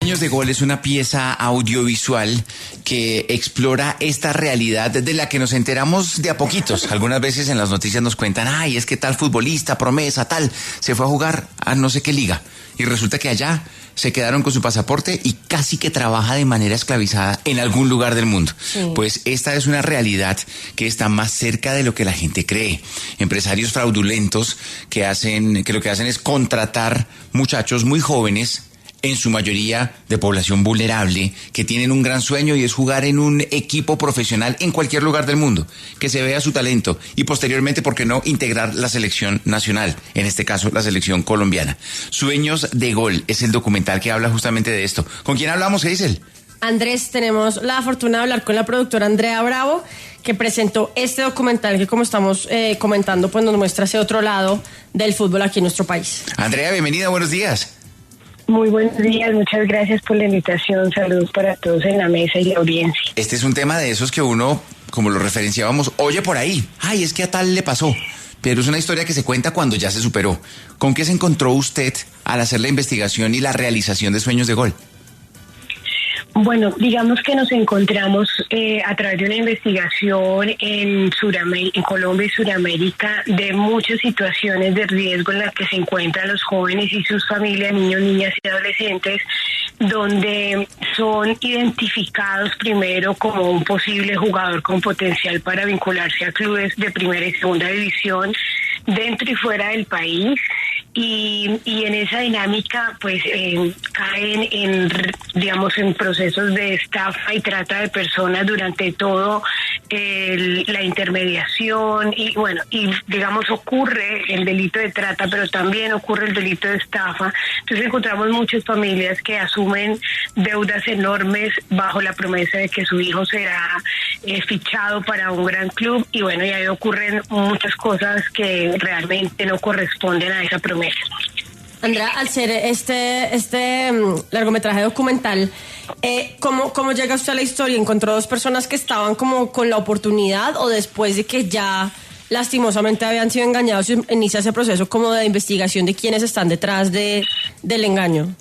Sueños de Gol es una pieza audiovisual que explora esta realidad de la que nos enteramos de a poquitos. Algunas veces en las noticias nos cuentan, ay, es que tal futbolista, promesa, tal, se fue a jugar a no sé qué liga. Y resulta que allá se quedaron con su pasaporte y casi que trabaja de manera esclavizada en algún lugar del mundo. Sí. Pues esta es una realidad que está más cerca de lo que la gente cree. Empresarios fraudulentos que lo que hacen es contratar muchachos muy jóvenes, en su mayoría de población vulnerable, que tienen un gran sueño y es jugar en un equipo profesional en cualquier lugar del mundo, que se vea su talento y posteriormente, ¿por qué no?, integrar la selección nacional, en este caso la selección colombiana. Sueños de Gol es el documental que habla justamente de esto. ¿Con quién hablamos, Hazel? Andrés, tenemos la fortuna de hablar con la productora Andrea Bravo, que presentó este documental que, como estamos comentando, pues nos muestra ese otro lado del fútbol aquí en nuestro país. Andrea, bienvenida, buenos días. Muy buenos días, muchas gracias por la invitación, saludos para todos en la mesa y la audiencia. Este es un tema de esos que uno, como lo referenciábamos, oye por ahí, ay, es que a tal le pasó, pero es una historia que se cuenta cuando ya se superó. ¿Con qué se encontró usted al hacer la investigación y la realización de Sueños de Gol? Bueno, digamos que nos encontramos a través de una investigación en Colombia y Sudamérica de muchas situaciones de riesgo en las que se encuentran los jóvenes y sus familias, niños, niñas y adolescentes, donde son identificados primero como un posible jugador con potencial para vincularse a clubes de primera y segunda división dentro y fuera del país. Y en esa dinámica pues caen en procesos de estafa y trata de personas durante todo la intermediación y digamos ocurre el delito de trata, pero también ocurre el delito de estafa. Entonces encontramos muchas familias que asumen deudas enormes bajo la promesa de que su hijo será fichado para un gran club y ahí ocurren muchas cosas que realmente no corresponden a esa promesa. Andrea, al ser este largometraje documental, ¿cómo llega usted a la historia? ¿Encontró dos personas que estaban como con la oportunidad o después de que ya lastimosamente habían sido engañados inicia ese proceso como de investigación de quiénes están detrás del engaño?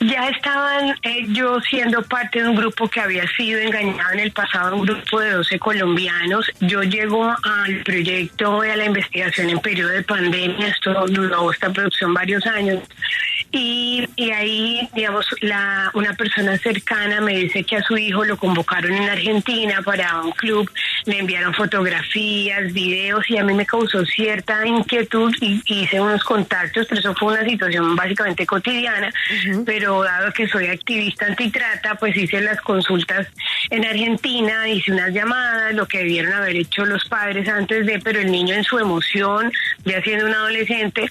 Ya estaban yo siendo parte de un grupo que había sido engañado en el pasado, un grupo de 12 colombianos. Yo llego al proyecto y a la investigación en periodo de pandemia, esto duró esta producción varios años. Y ahí, digamos, una persona cercana me dice que a su hijo lo convocaron en Argentina para un club, le enviaron fotografías, videos y a mí me causó cierta inquietud y hice unos contactos, pero eso fue una situación básicamente cotidiana, pero dado que soy activista antitrata, pues hice las consultas en Argentina, hice unas llamadas, lo que debieron haber hecho los padres antes de, pero el niño en su emoción, ya siendo un adolescente,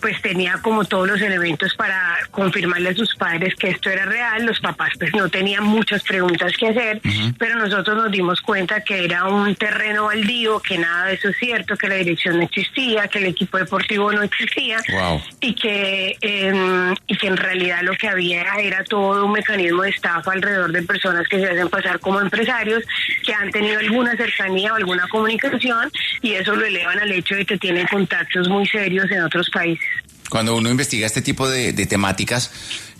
pues tenía como todos los elementos para confirmarle a sus padres que esto era real. Los papás pues no tenían muchas preguntas que hacer, pero nosotros nos dimos cuenta que era un terreno baldío, que nada de eso es cierto, que la dirección no existía, que el equipo deportivo no existía. Wow. y que en realidad lo que había era todo un mecanismo de estafa alrededor de personas que se hacen pasar como empresarios, que han tenido alguna cercanía o alguna comunicación y eso lo elevan al hecho de que tienen contactos muy serios en otros países. Cuando uno investiga este tipo de temáticas,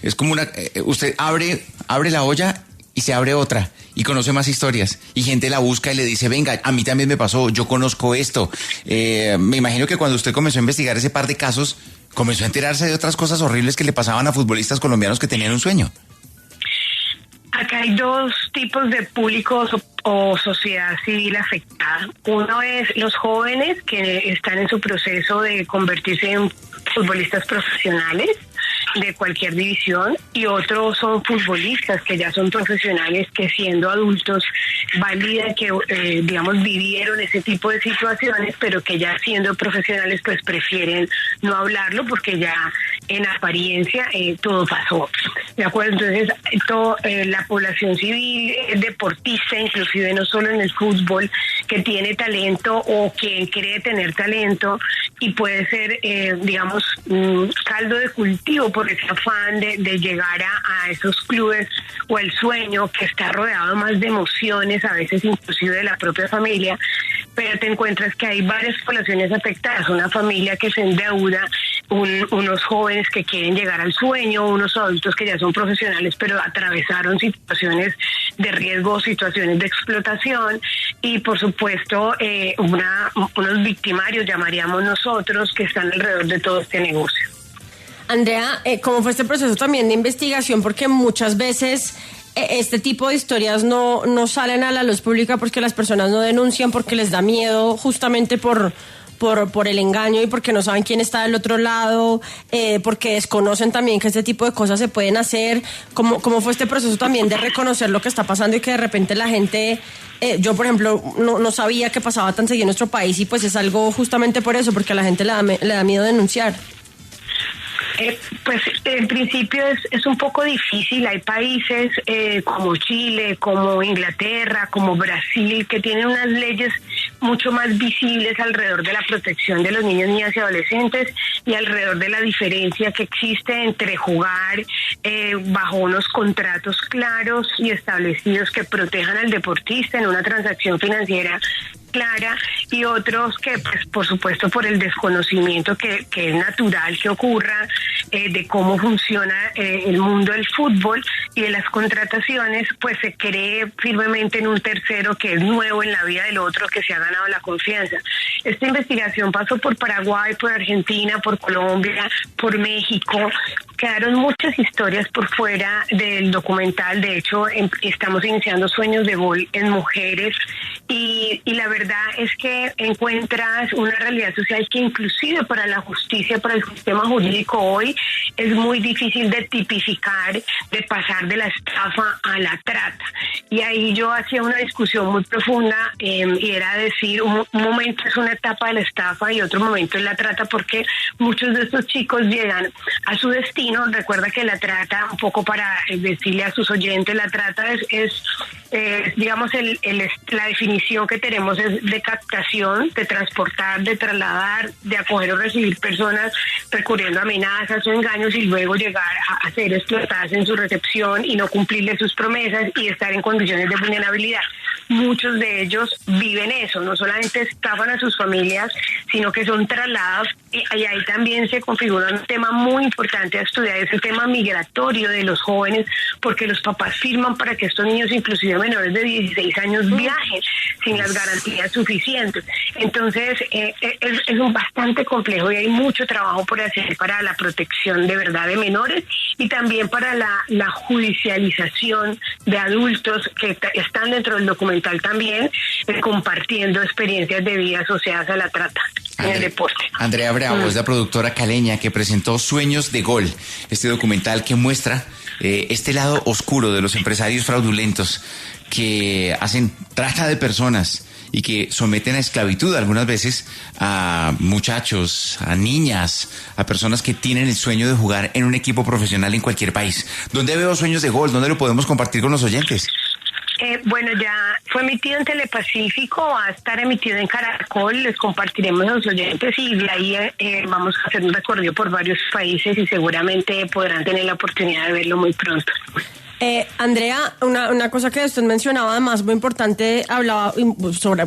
es como usted abre la olla y se abre otra y conoce más historias y gente la busca y le dice, venga, a mí también me pasó, yo conozco esto. Me imagino que cuando usted comenzó a investigar ese par de casos, comenzó a enterarse de otras cosas horribles que le pasaban a futbolistas colombianos que tenían un sueño. Acá hay dos tipos de públicos o sociedad civil afectada. Uno es los jóvenes que están en su proceso de convertirse en futbolistas profesionales de cualquier división y otros son futbolistas que ya son profesionales que siendo adultos validan que vivieron ese tipo de situaciones pero que ya siendo profesionales pues prefieren no hablarlo porque ya en apariencia todo pasó, ¿de acuerdo? Entonces la población civil deportista, inclusive no solo en el fútbol, que tiene talento o quien cree tener talento y puede ser caldo de cultivo por ese afán de llegar a esos clubes o el sueño que está rodeado más de emociones, a veces inclusive de la propia familia, pero te encuentras que hay varias poblaciones afectadas, una familia que se endeuda, unos jóvenes que quieren llegar al sueño, unos adultos que ya son profesionales pero atravesaron situaciones de riesgo, situaciones de explotación y por supuesto unos victimarios, llamaríamos nosotros, que están alrededor de todo este negocio. Andrea, ¿cómo fue este proceso también de investigación? Porque muchas veces este tipo de historias no salen a la luz pública porque las personas no denuncian, porque les da miedo justamente por el engaño y porque no saben quién está del otro lado, porque desconocen también que este tipo de cosas se pueden hacer. ¿Cómo fue este proceso también de reconocer lo que está pasando y que de repente la gente... yo, por ejemplo, no sabía que pasaba tan seguido en nuestro país y pues es algo justamente por eso, porque a la gente le da miedo denunciar? Pues en principio es un poco difícil. Hay países como Chile, como Inglaterra, como Brasil, que tienen unas leyes mucho más visibles alrededor de la protección de los niños, niñas y adolescentes y alrededor de la diferencia que existe entre jugar bajo unos contratos claros y establecidos que protejan al deportista en una transacción financiera clara y otros que pues por supuesto por el desconocimiento que es natural que ocurra de cómo funciona el mundo del fútbol y de las contrataciones, pues se cree firmemente en un tercero que es nuevo en la vida del otro, que se ha ganado la confianza. Esta investigación pasó por Paraguay, por Argentina, por Colombia, por México. Quedaron muchas historias por fuera del documental. De hecho, estamos iniciando Sueños de Gol en mujeres y la verdad es que encuentras una realidad social que inclusive para la justicia, para el sistema jurídico hoy, es muy difícil de tipificar, de pasar de la estafa a la trata. Y ahí yo hacía una discusión muy profunda y era decir, un momento es una etapa de la estafa y otro momento es la trata, porque muchos de estos chicos llegan a su destino. Recuerda que la trata, un poco para decirle a sus oyentes, la trata es digamos, la definición que tenemos es de captación, de transportar, de trasladar, de acoger o recibir personas recurriendo a amenazas o engaños y luego llegar a ser explotadas en su recepción y no cumplirle sus promesas y estar en condiciones de vulnerabilidad. Muchos de ellos viven eso, no solamente estafan a sus familias, sino que son trasladados y ahí también se configura un tema muy importante a estudiar, es el tema migratorio de los jóvenes, porque los papás firman para que estos niños, inclusive menores de 16 años, viajen sin las garantías suficientes. Entonces es un bastante complejo y hay mucho trabajo por hacer para la protección de verdad de menores y también para la judicialización de adultos que están dentro del documental también, compartiendo experiencias de vida asociadas a la trata en el deporte. Andrea Bravo es la productora caleña que presentó Sueños de Gol, este documental que muestra este lado oscuro de los empresarios fraudulentos que hacen trata de personas y que someten a esclavitud algunas veces a muchachos, a niñas, a personas que tienen el sueño de jugar en un equipo profesional en cualquier país. ¿Dónde veo Sueños de Gol? ¿Dónde lo podemos compartir con los oyentes? Bueno, ya fue emitido en Telepacífico, va a estar emitido en Caracol, les compartiremos a los oyentes y de ahí vamos a hacer un recorrido por varios países y seguramente podrán tener la oportunidad de verlo muy pronto. Andrea, una cosa que usted mencionaba, además muy importante, hablaba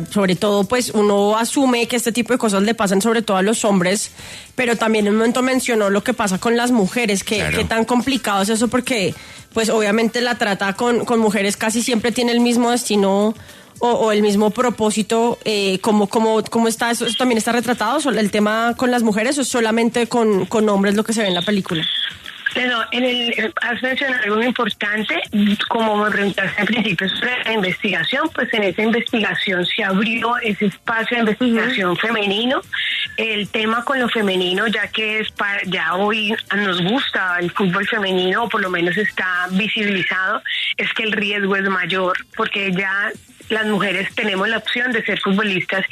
sobre todo, pues uno asume que este tipo de cosas le pasan sobre todo a los hombres, pero también en un momento mencionó lo que pasa con las mujeres, claro. Qué tan complicado es eso, porque pues obviamente la trata con mujeres casi siempre tiene el mismo destino o el mismo propósito. ¿Cómo está eso? ¿Eso también está retratado? ¿El tema con las mujeres o es solamente con hombres lo que se ve en la película? No, has mencionado algo muy importante, como me preguntaste al principio sobre la investigación, pues en esa investigación se abrió ese espacio de investigación femenino, el tema con lo femenino, ya que ya hoy nos gusta el fútbol femenino, o por lo menos está visibilizado, es que el riesgo es mayor, porque ya las mujeres tenemos la opción de ser futbolistas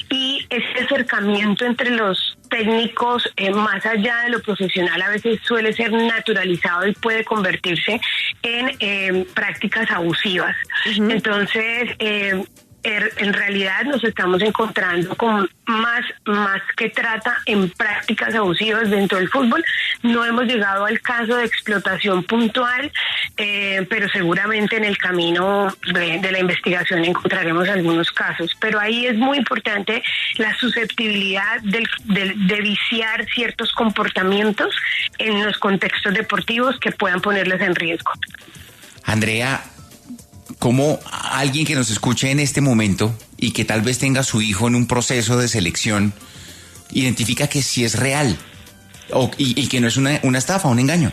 y ese acercamiento entre los técnicos, más allá de lo profesional, a veces suele ser naturalizado y puede convertirse en prácticas abusivas. Uh-huh. Entonces, en realidad nos estamos encontrando con más que trata en prácticas abusivas dentro del fútbol. No hemos llegado al caso de explotación puntual pero seguramente en el camino de la investigación encontraremos algunos casos. Pero ahí es muy importante la susceptibilidad de viciar ciertos comportamientos en los contextos deportivos que puedan ponerles en riesgo. Andrea, ¿cómo alguien que nos escuche en este momento y que tal vez tenga a su hijo en un proceso de selección identifica que sí es real y que no es una estafa, un engaño?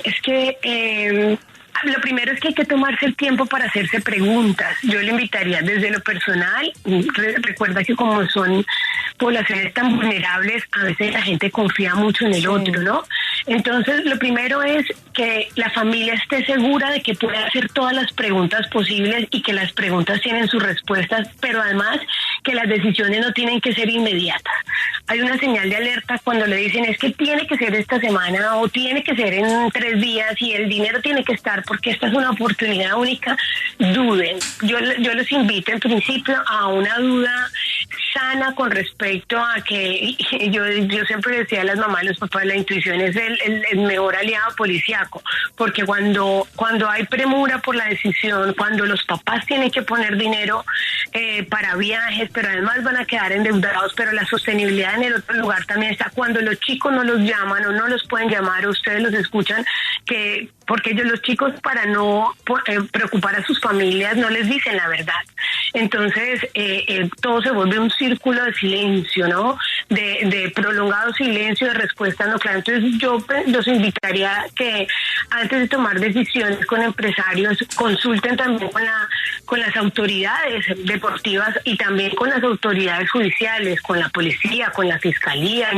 Es que lo primero es que hay que tomarse el tiempo para hacerse preguntas. Yo le invitaría desde lo personal, recuerda que como son poblaciones tan vulnerables, a veces la gente confía mucho en el otro, ¿no? Entonces, lo primero es que la familia esté segura de que puede hacer todas las preguntas posibles y que las preguntas tienen sus respuestas, pero además que las decisiones no tienen que ser inmediatas. Hay una señal de alerta cuando le dicen es que tiene que ser esta semana o tiene que ser en 3 días y el dinero tiene que estar porque esta es una oportunidad única. Duden. Yo los invito en principio a una duda sana con respecto a que yo siempre decía a las mamás, los papás, la intuición es el mejor aliado policíaco, porque cuando hay premura por la decisión, cuando los papás tienen que poner dinero para viajes, pero además van a quedar endeudados, pero la sostenibilidad en el otro lugar también está, cuando los chicos no los llaman o no los pueden llamar, o ustedes los escuchan, porque los chicos para no preocupar a sus familias no les dicen la verdad. Entonces todo se vuelve un círculo de silencio, ¿no? De prolongado silencio, de respuesta no clara. Entonces yo los invitaría que antes de tomar decisiones con empresarios consulten también con las autoridades deportivas y también con las autoridades judiciales, con la policía, con la fiscalía,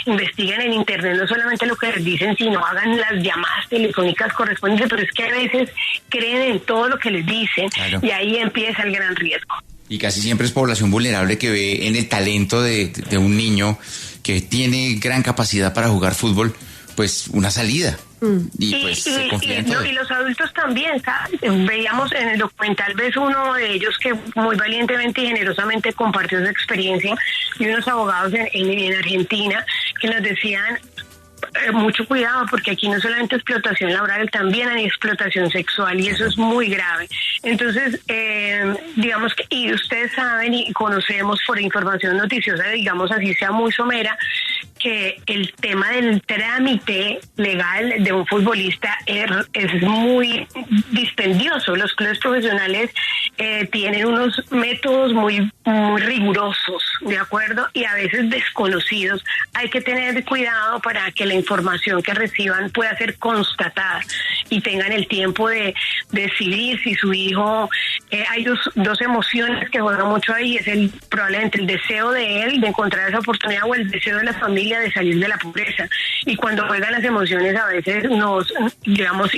investiguen en internet no solamente lo que les dicen, sino hagan las llamadas telefónicas correspondientes, pero es que a veces creen en todo lo que les dicen. Claro. Y ahí empieza el gran riesgo. Y casi siempre es población vulnerable que ve en el talento de un niño que tiene gran capacidad para jugar fútbol, pues una salida. Y pues se confía en todo. Y los adultos también, ¿sabes? Veíamos en el documental, ves uno de ellos que muy valientemente y generosamente compartió su experiencia, y unos abogados en Argentina que nos decían mucho cuidado, porque aquí no solamente explotación laboral, también hay explotación sexual, y eso es muy grave. Entonces, digamos que, y ustedes saben y conocemos por información noticiosa, digamos así sea muy somera, que el tema del trámite legal de un futbolista es muy dispendioso. Los clubes profesionales tienen unos métodos muy rigurosos, ¿de acuerdo? Y a veces desconocidos. Hay que tener cuidado para que la información que reciban pueda ser constatada y tengan el tiempo de decidir si su hijo... hay dos emociones que juegan mucho ahí, es probablemente el deseo de él de encontrar esa oportunidad o el deseo de la familia de salir de la pobreza. Y cuando juegan las emociones a veces nos, digamos,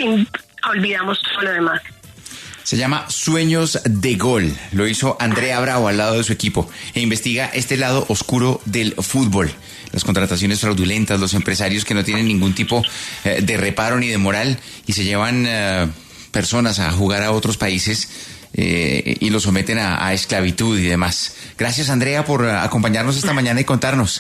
olvidamos todo lo demás. Se llama Sueños de Gol. Lo hizo Andrea Bravo al lado de su equipo e investiga este lado oscuro del fútbol. Las contrataciones fraudulentas, los empresarios que no tienen ningún tipo de reparo ni de moral y se llevan personas a jugar a otros países y los someten a esclavitud y demás. Gracias, Andrea, por acompañarnos esta mañana y contarnos.